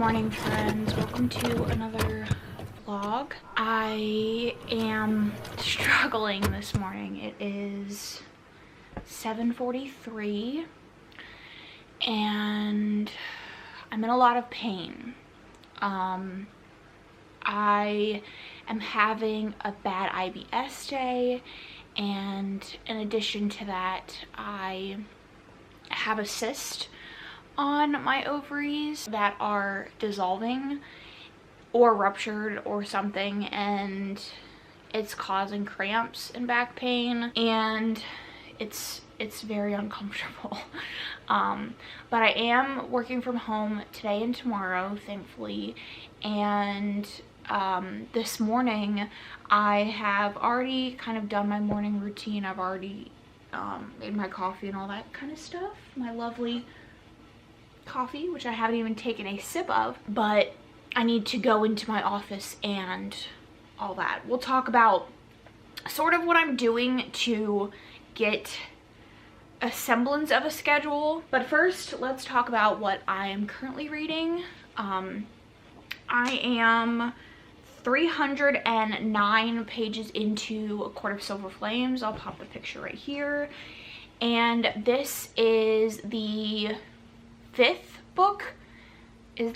morning, friends. Welcome to another vlog. I am struggling this morning. It is 7:43 and I'm in a lot of pain. I am having a bad IBS day, and in addition to that, I have a cyst on my ovaries that are dissolving or ruptured or something, and it's causing cramps and back pain, and it's very uncomfortable. But I am working from home today and tomorrow, thankfully, and this morning I have already kind of done my morning routine. I've already made my coffee and all that kind of stuff, my lovely coffee, which I haven't even taken a sip of, but I need to go into my office and all that. We'll talk about sort of what I'm doing to get a semblance of a schedule, but first let's talk about what I am currently reading. I am 309 pages into A Court of Silver Flames. I'll pop the picture right here, and this is the fifth book in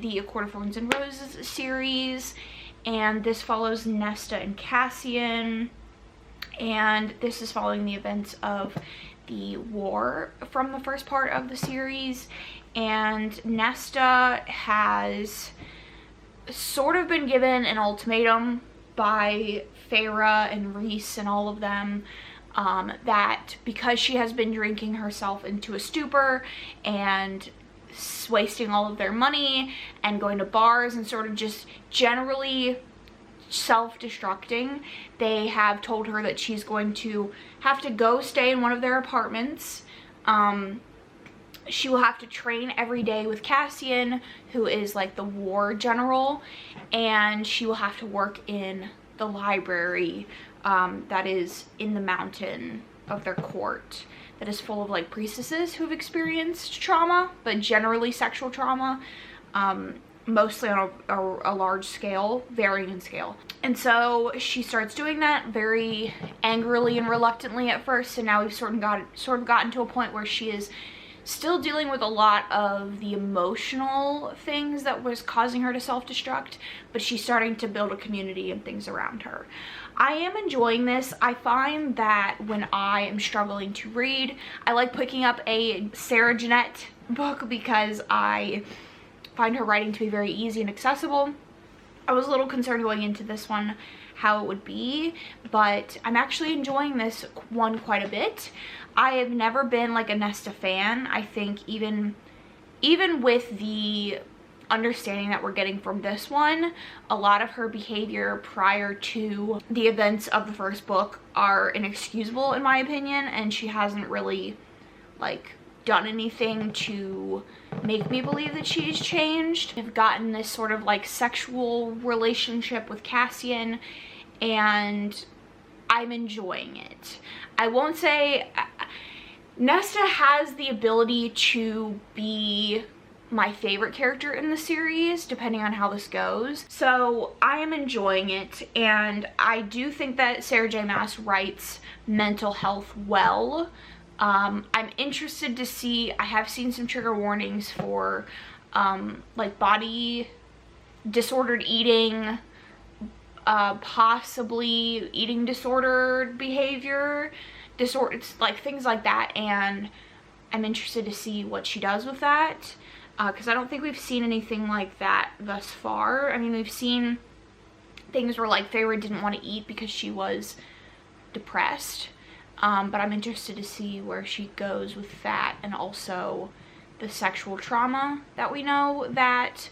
the A Court of Thorns and Roses series, and this follows Nesta and Cassian, and this is following the events of the war from the first part of the series. And Nesta has sort of been given an ultimatum by Feyre and Rhys and all of them, that because she has been drinking herself into a stupor and wasting all of their money and going to bars and sort of just generally self-destructing, they have told her that she's going to have to go stay in one of their apartments. She will have to train every day with Cassian, who is like the war general, and she will have to work in the library that is in the mountain of their court, that is full of like priestesses who've experienced trauma, but generally sexual trauma, mostly on a large scale, varying in scale. And so she starts doing that very angrily and reluctantly at first, and now we've sort of gotten to a point where she is still dealing with a lot of the emotional things that was causing her to self-destruct, but she's starting to build a community and things around her. I am enjoying this. I find that when I am struggling to read, I like picking up a Sarah Jeanette book because I find her writing to be very easy and accessible. I was a little concerned going into this one how it would be, but I'm actually enjoying this one quite a bit. I have never been like a Nesta fan. I think even with the understanding that we're getting from this one, a lot of her behavior prior to the events of the first book are inexcusable in my opinion, and she hasn't really like done anything to make me believe that she's changed. I've gotten this sort of like sexual relationship with Cassian, and I'm enjoying it. I won't say Nesta has the ability to be my favorite character in the series depending on how this goes, so I am enjoying it, and I do think that Sarah J Maas writes mental health well. I'm interested to see, I have seen some trigger warnings for like body disordered eating, possibly eating disordered behavior, disorders, like things like that, and I'm interested to see what she does with that, because I don't think we've seen anything like that thus far. I mean, we've seen things where like Feyre didn't want to eat because she was depressed, but I'm interested to see where she goes with that, and also the sexual trauma that we know that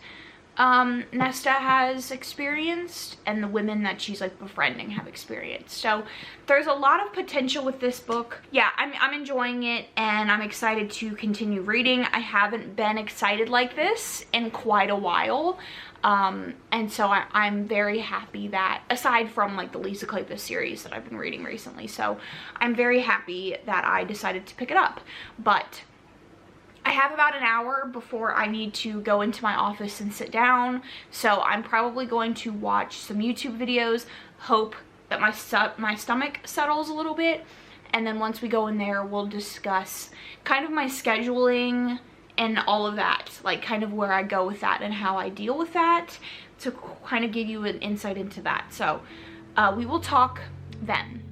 Nesta has experienced and the women that she's like befriending have experienced. So there's a lot of potential with this book. Yeah, I'm enjoying it, and I'm excited to continue reading. I haven't been excited like this in quite a while. And so I'm very happy that, aside from like the Lisa Kleypas series that I've been reading recently, so I'm very happy that I decided to pick it up. But I have about an hour before I need to go into my office and sit down, so I'm probably going to watch some YouTube videos, hope that my stomach settles a little bit, and then once we go in there, we'll discuss kind of my scheduling and all of that, like kind of where I go with that and how I deal with that, to kind of give you an insight into that. So we will talk then.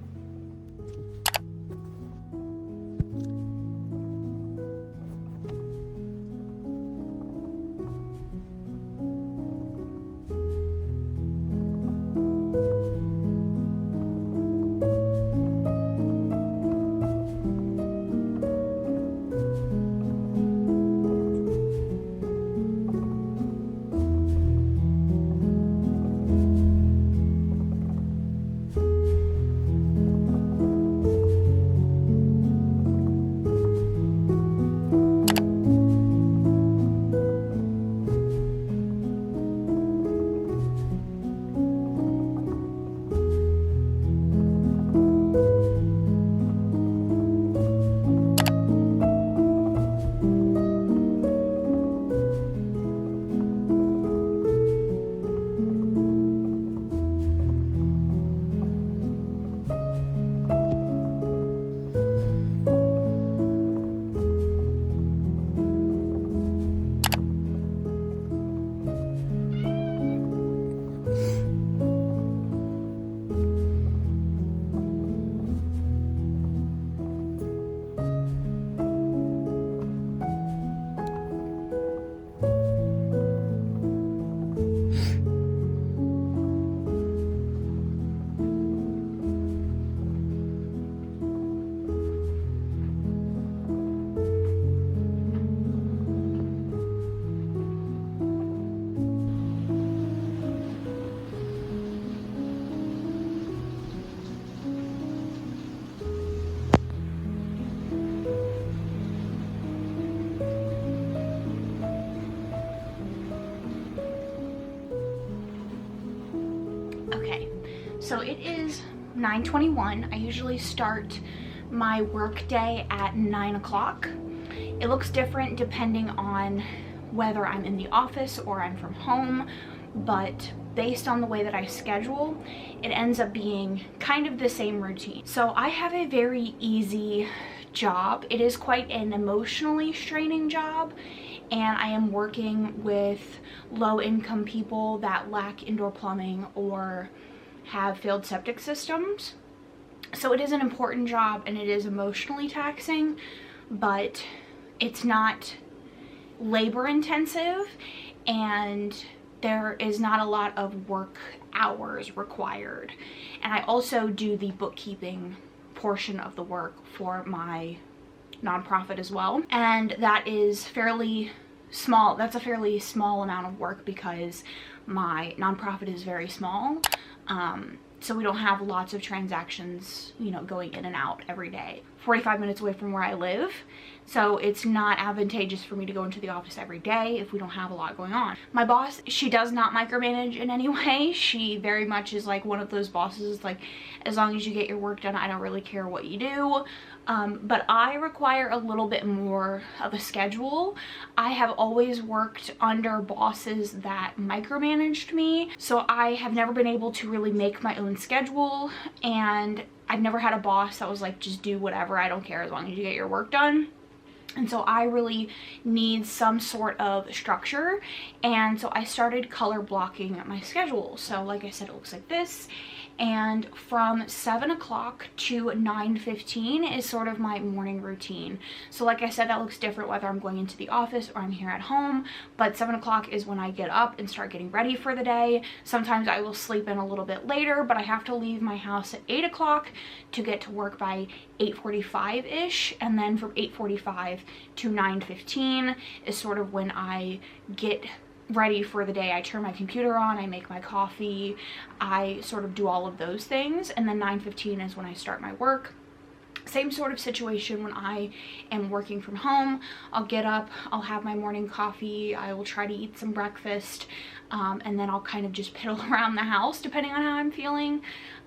So it is 9:21. I usually start my work day at 9 o'clock. It looks different depending on whether I'm in the office or I'm from home, but based on the way that I schedule, it ends up being kind of the same routine. So I have a very easy job. It is quite an emotionally straining job, and I am working with low-income people that lack indoor plumbing or have failed septic systems. So it is an important job and it is emotionally taxing, but it's not labor intensive, and there is not a lot of work hours required. And I also do the bookkeeping portion of the work for my nonprofit as well, and that is fairly small. That's a fairly small amount of work because my nonprofit is very small. So we don't have lots of transactions, you know, going in and out every day. 45 minutes away from where I live, so it's not advantageous for me to go into the office every day if we don't have a lot going on. My boss, she does not micromanage in any way. She very much is like one of those bosses, like, as long as you get your work done, I don't really care what you do. But I require a little bit more of a schedule. I have always worked under bosses that micromanaged me, so I have never been able to really make my own schedule, and I've never had a boss that was like, just do whatever, I don't care as long as you get your work done. And so I really need some sort of structure, and so I started color blocking my schedule. So like I said, it looks like this, and from 7 o'clock to 9:15 is sort of my morning routine. So like I said, that looks different whether I'm going into the office or I'm here at home, but 7 o'clock is when I get up and start getting ready for the day. Sometimes I will sleep in a little bit later, but I have to leave my house at 8 o'clock to get to work by 8:45-ish, and then from 8:45 to 9:15 is sort of when I get ready for the day. I turn my computer on, I make my coffee, I sort of do all of those things, and then 9:15 is when I start my work. Same sort of situation when I am working from home. I'll get up, I'll have my morning coffee, I will try to eat some breakfast, and then I'll kind of just piddle around the house depending on how I'm feeling.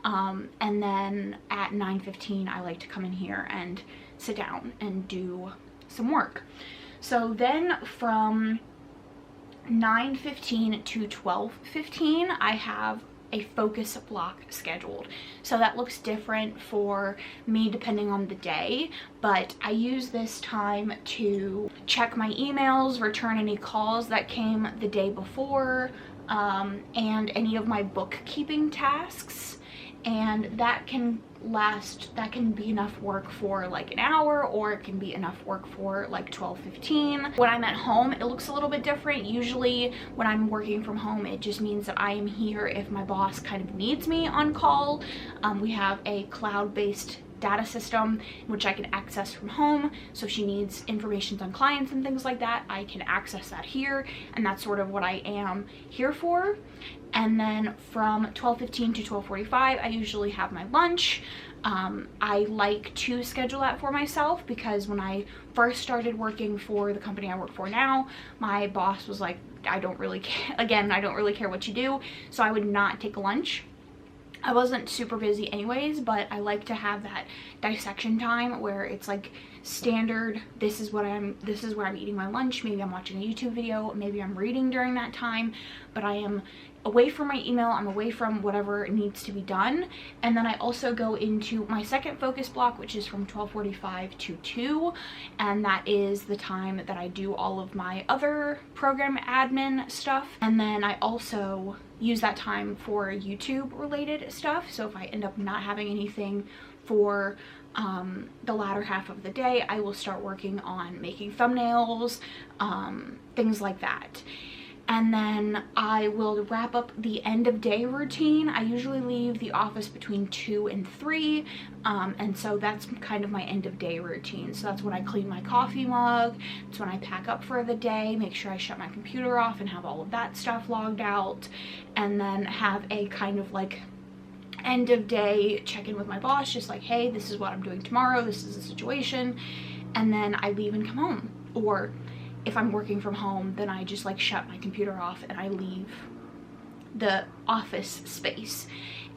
And then at 9:15 I like to come in here and sit down and do some work. So then from 9:15 to 12:15, I have a focus block scheduled. So that looks different for me depending on the day, but I use this time to check my emails, return any calls that came the day before, and any of my bookkeeping tasks. And that can be enough work for like an hour, or it can be enough work for like 12:15. When I'm at home, it looks a little bit different. Usually when I'm working from home, it just means that I am here if my boss kind of needs me on call. We have a cloud-based data system which I can access from home, so if she needs information on clients and things like that, I can access that here, and that's sort of what I am here for. And then from 12:15 to 12:45, I usually have my lunch. I like to schedule that for myself because when I first started working for the company I work for now, my boss was like, I don't really care, again, I don't really care what you do, so I would not take a lunch. I wasn't super busy anyways, but I like to have that dissection time where it's like standard, this is where I'm eating my lunch. Maybe I'm watching a YouTube video, maybe I'm reading during that time, but I am away from my email, I'm away from whatever needs to be done. And then I also go into my second focus block, which is from 12:45 to 2, and that is the time that I do all of my other program admin stuff. And then I also use that time for YouTube related stuff. So if I end up not having anything for the latter half of the day, I will start working on making thumbnails, things like that. And then I will wrap up the end of day routine. I usually leave the office between 2 and 3, and so that's kind of my end of day routine. So that's when I clean my coffee mug, it's when I pack up for the day, make sure I shut my computer off and have all of that stuff logged out, and then have a kind of like end of day check-in with my boss, just like, hey, this is what I'm doing tomorrow, this is the situation, and then I leave and come home. Or if I'm working from home, then I just like shut my computer off and I leave the office space.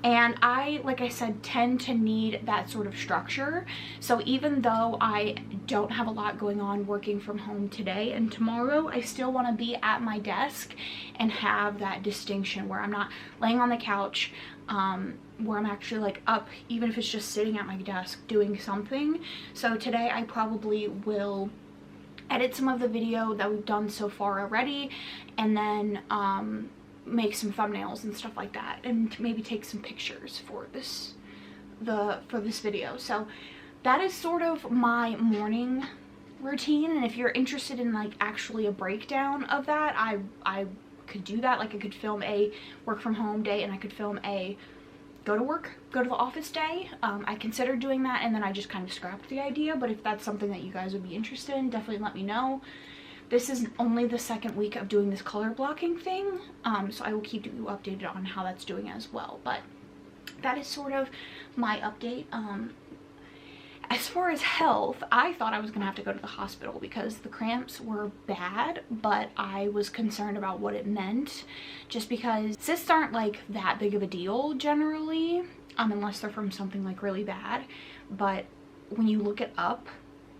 And I, like I said, tend to need that sort of structure. So even though I don't have a lot going on working from home today and tomorrow, I still want to be at my desk and have that distinction where I'm not laying on the couch, where I'm actually like up, even if it's just sitting at my desk doing something. So today I probably will edit some of the video that we've done so far already, and then make some thumbnails and stuff like that, and maybe take some pictures for this video. So that is sort of my morning routine, and if you're interested in like actually a breakdown of that, I could do that. Like I could film a work from home day, and I could film a go to the office day. I considered doing that, and then I just kind of scrapped the idea. But if that's something that you guys would be interested in, definitely let me know. This is only the second week of doing this color blocking thing, so I will keep you updated on how that's doing as well. But that is sort of my update. As far as health, I thought I was gonna have to go to the hospital because the cramps were bad, but I was concerned about what it meant, just because cysts aren't like that big of a deal generally, unless they're from something like really bad. But when you look it up,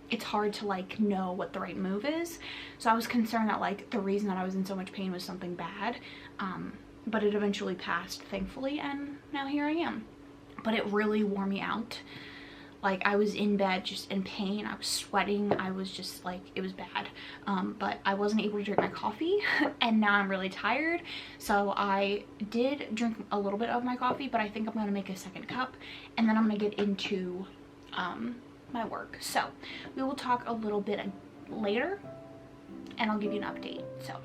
it's hard to like know what the right move is. So I was concerned that like the reason that I was in so much pain was something bad, but it eventually passed, thankfully, and now here I am. But it really wore me out. Like I was in bed just in pain, I was sweating, I was just like, it was bad. But I wasn't able to drink my coffee and now I'm really tired. So I did drink a little bit of my coffee, but I think I'm gonna make a second cup, and then I'm gonna get into my work. So we will talk a little bit later and I'll give you an update. So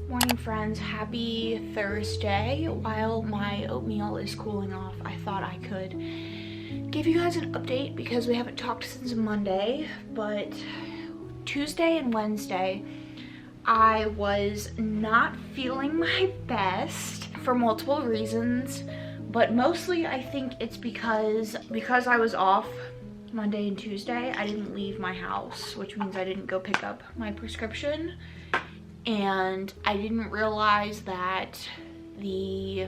Morning friends, happy Thursday. While my oatmeal is cooling off, I thought I could give you guys an update because we haven't talked since Monday, but Tuesday and Wednesday I was not feeling my best for multiple reasons, but mostly I think it's because I was off Monday and Tuesday. I didn't leave my house, which means I didn't go pick up my prescription. And I didn't realize that the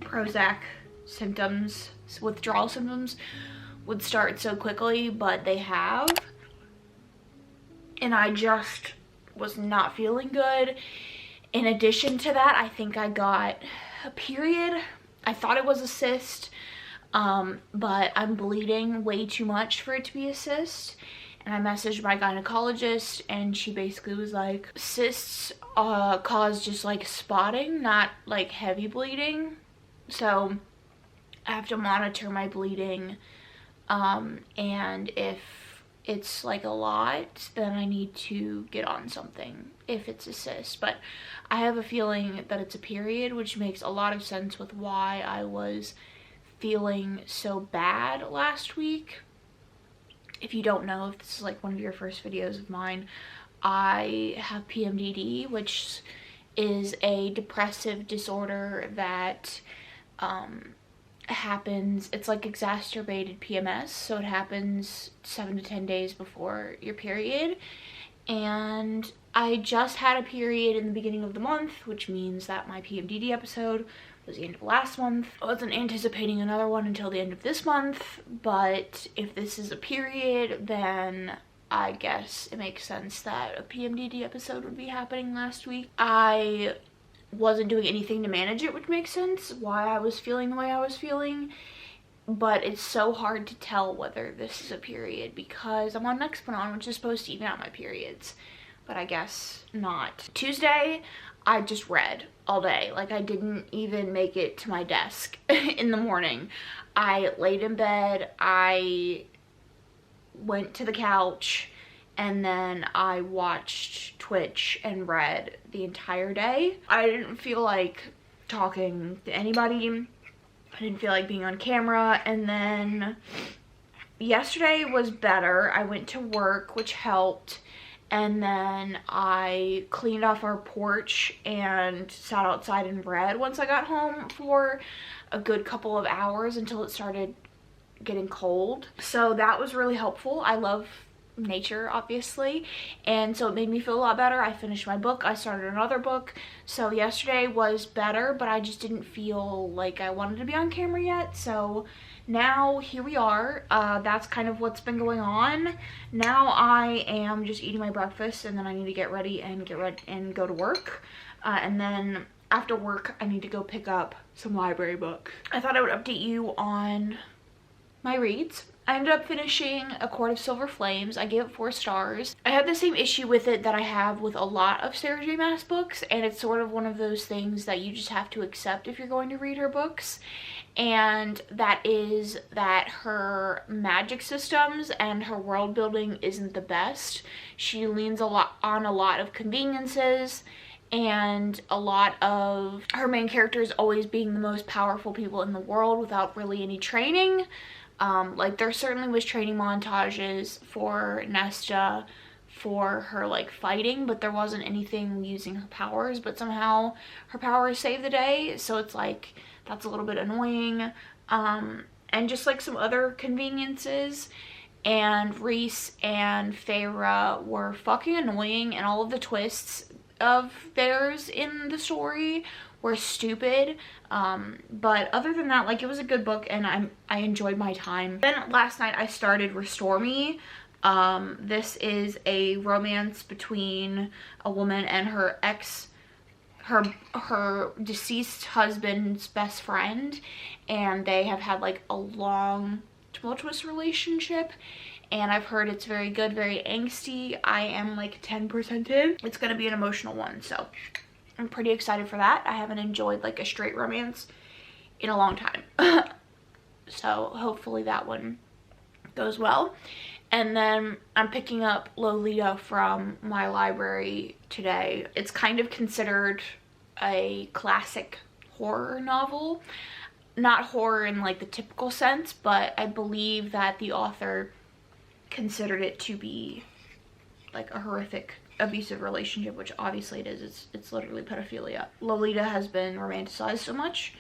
Prozac symptoms, withdrawal symptoms, would start so quickly, but they have. And I just was not feeling good. In addition to that, I think I got a period. I thought it was a cyst, but I'm bleeding way too much for it to be a cyst. And I messaged my gynecologist and she basically was like, cysts cause just like spotting, not like heavy bleeding. So I have to monitor my bleeding, and if it's like a lot, then I need to get on something if it's a cyst. But I have a feeling that it's a period, which makes a lot of sense with why I was feeling so bad last week. If you don't know, if this is like one of your first videos of mine, I have PMDD, which is a depressive disorder that happens, it's like exacerbated PMS, so it happens 7 to 10 days before your period, and I just had a period in the beginning of the month, which means that my PMDD episode was the end of last month. I wasn't anticipating another one until the end of this month, but if this is a period, then I guess it makes sense that a PMDD episode would be happening last week. I wasn't doing anything to manage it, which makes sense why I was feeling the way I was feeling, but it's so hard to tell whether this is a period because I'm on Nexplanon, which is supposed to even out my periods, but I guess not. Tuesday, I just read all day. Like, I didn't even make it to my desk in the morning. I laid in bed, I went to the couch, and then I watched Twitch and read the entire day. I didn't feel like talking to anybody. I didn't feel like being on camera. And then yesterday was better. I went to work, which helped. And then I cleaned off our porch and sat outside and read once I got home for a good couple of hours until it started getting cold. So that was really helpful. I love nature, obviously, and so it made me feel a lot better. I finished my book. I started another book. So yesterday was better, but I just didn't feel like I wanted to be on camera yet. So now here we are. That's kind of what's been going on. Now I am just eating my breakfast, and then I need to get ready and go to work, and then after work I need to go pick up some library books. I thought I would update you on my reads. I ended up finishing A Court of Silver Flames. I gave it 4 stars. I had the same issue with it that I have with a lot of Sarah J Maas books, and it's sort of one of those things that you just have to accept if you're going to read her books, and that is that her magic systems and her world building isn't the best. She leans on a lot of conveniences, and a lot of her main characters always being the most powerful people in the world without really any training. Like, there certainly was training montages for Nesta for her, like, fighting, but there wasn't anything using her powers, but somehow her powers saved the day, so it's like, that's a little bit annoying. And just, like, some other conveniences. And Reese and Feyre were fucking annoying, and all of the twists of theirs in the story were stupid, but other than that, like, it was a good book, and I enjoyed my time. Then last night I started Restore Me. This is a romance between a woman and her deceased husband's best friend, and they have had, like, a long tumultuous relationship, and I've heard it's very good, very angsty. I am like 10% in. It's gonna be an emotional one, so I'm pretty excited for that. I haven't enjoyed like a straight romance in a long time. So hopefully that one goes well. And then I'm picking up Lolita from my library today. It's kind of considered a classic horror novel. Not horror in like the typical sense, but I believe that the author considered it to be like a horrific abusive relationship, which obviously it is. It's literally pedophilia. Lolita has been romanticized so much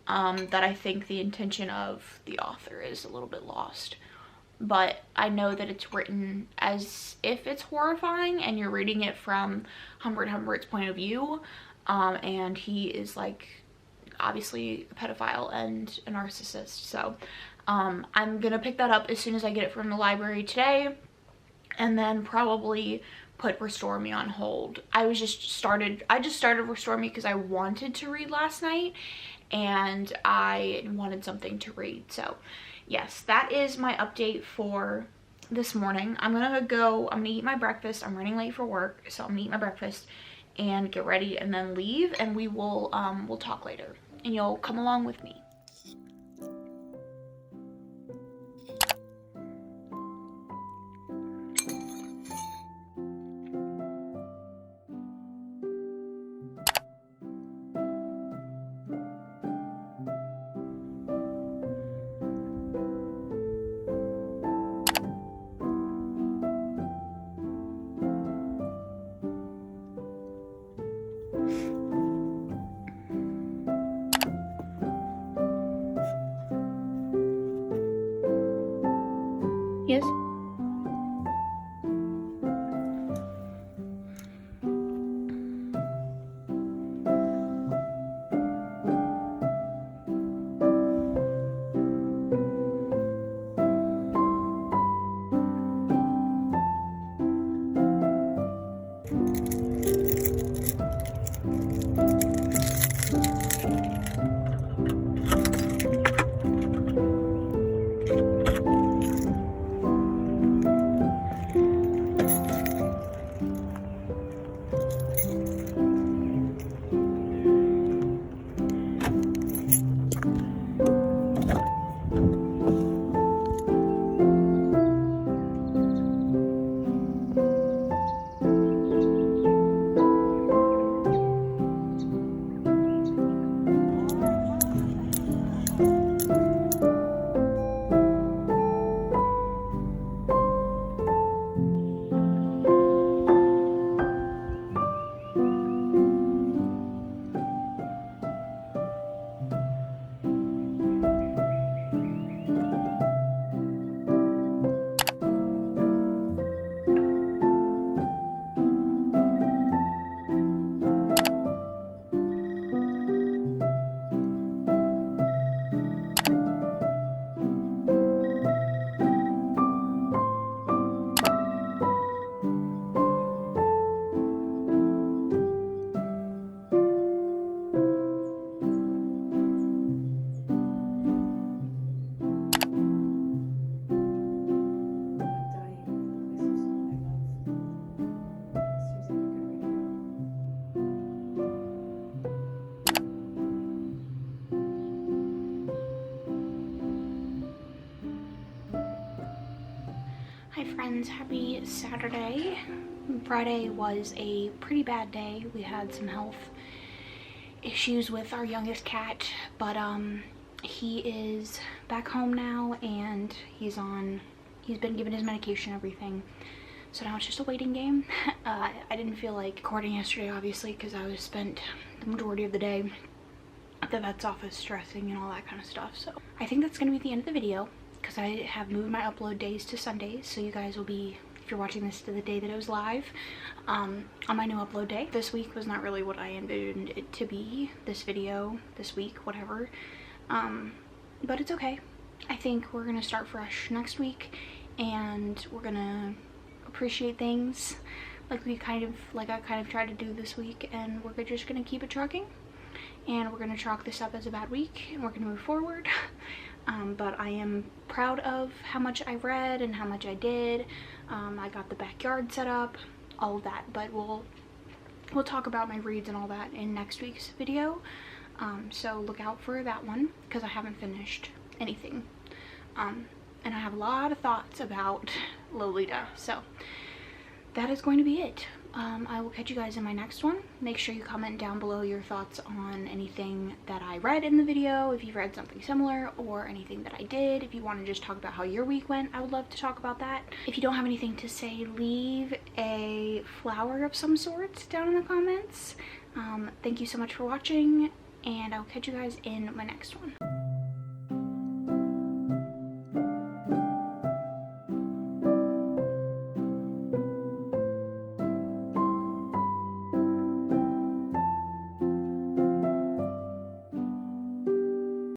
that I think the intention of the author is a little bit lost. But I know that it's written as if it's horrifying, and you're reading it from Humbert's point of view, and he is like obviously a pedophile and a narcissist. So I'm gonna pick that up as soon as I get it from the library today, and then probably put Restore Me on hold. I just started Restore Me because I wanted to read last night, and I wanted something to read. So yes, that is my update for this morning. I'm gonna eat my breakfast. I'm running late for work, so I'm gonna eat my breakfast and get ready and then leave, and we'll talk later, and you'll come along with me. friends, happy Saturday. Friday was a pretty bad day. We had some health issues with our youngest cat, but he is back home now and he's been given his medication and everything, so now it's just a waiting game. I didn't feel like recording yesterday, obviously, because I was spent the majority of the day at the vet's office stressing and all that kind of stuff. So I think that's gonna be the end of the video, because I have moved my upload days to Sundays, so you guys will be, if you're watching this, to the day that it was live, on my new upload day. This week was not really what I envisioned it to be, this video, this week, whatever, but it's okay. I think we're gonna start fresh next week, and we're gonna appreciate things like I kind of tried to do this week, and we're just gonna keep it trucking, and we're gonna chalk this up as a bad week, and we're gonna move forward. But I am proud of how much I read and how much I did. I got the backyard set up, all of that, but we'll talk about my reads and all that in next week's video. So look out for that one, because I haven't finished anything. And I have a lot of thoughts about Lolita, so that is going to be it. I will catch you guys in my next one. Make sure you comment down below your thoughts on anything that I read in the video, if you've read something similar, or anything that I did. If you want to just talk about how your week went, I would love to talk about that. If you don't have anything to say, leave a flower of some sort down in the comments. Thank you so much for watching, and I'll catch you guys in my next one.